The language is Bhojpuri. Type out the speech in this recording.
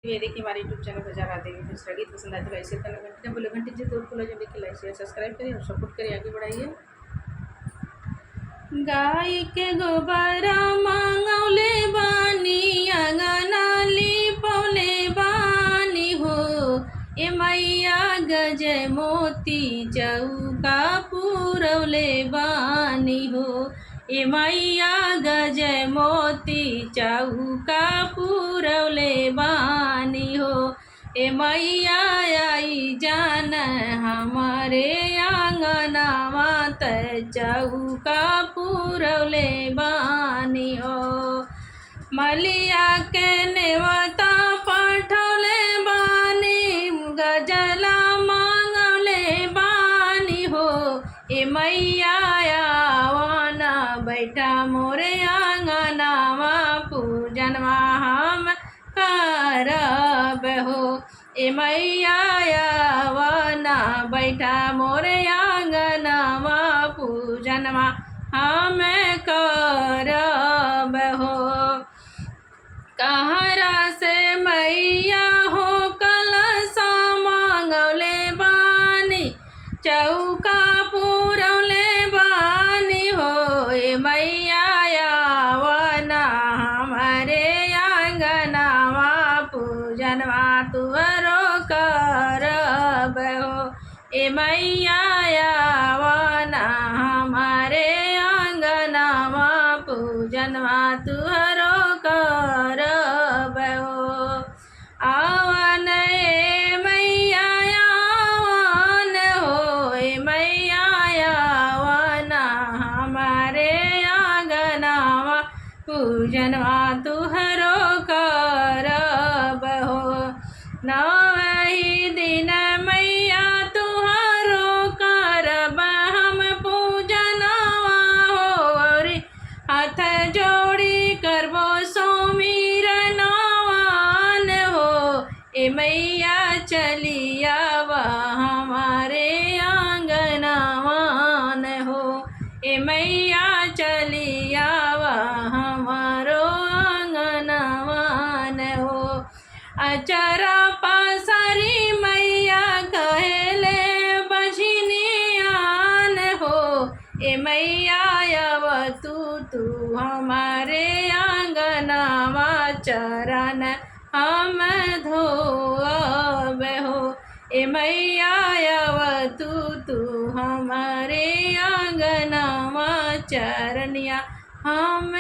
ये देखिए हमारे यूट्यूब चैनल पर जरा देवी फिर गीत पसंद आए तो लाइक शेयर करना, घंटी ना बोले, घंटी जो खोला जो देखिए लाइक शेयर सब्सक्राइब करिए और सपोर्ट करिए, आगे बढ़ाइए। गाय के गोबरा मांगौले बानी अंगना लिपौले बानी हो, ए मैया गजय मोती चौका पुरौले बानी हो, ए मैया गजय मोती चौका पुरौले बानी हो, ए मैया आई जान हमारे आंगनवा त चौका पुरौले बानी हो, मलिया के नेवता पठौले बानी गजला मांगले बानी हो, ए मैया आवाना बैठा मोरे आंगनवा पूजनवा हम करब हो, ए मैया आवाना बैठा मोरे आंगनवा पूजनवा हम करब हो। कहरा से मैया हो कलशा मांगले बानी चौका पुरौले बानी हो, ए मैया आवाना हमारे आंगनवा पूजनवा तुहरो करब हो, ए मैया आवाना हमारे आंगनवा पूजनवा तुहरो करब हो। आवन ए मैया आवन हो, ए मैया आवन हमारे आंगनवा पूजनवा तुहरो करब हो। नवही दिन मैया तुहरो करब हम पूजनवा हो, और हाथ जोड़ी करबो सुमिरनवा हो, ए मैया चलियावा हमारे आंगनवान हो, ए मैया चलियावा हमारो आंगनवान हो। अचरा पासरी मैया कहले बझनियान हो, ए मैया आव तू हमारे आंगनवा चरण हम धोअब हो, ए मैया आव तू हमारे आंगनवा चरनिया हम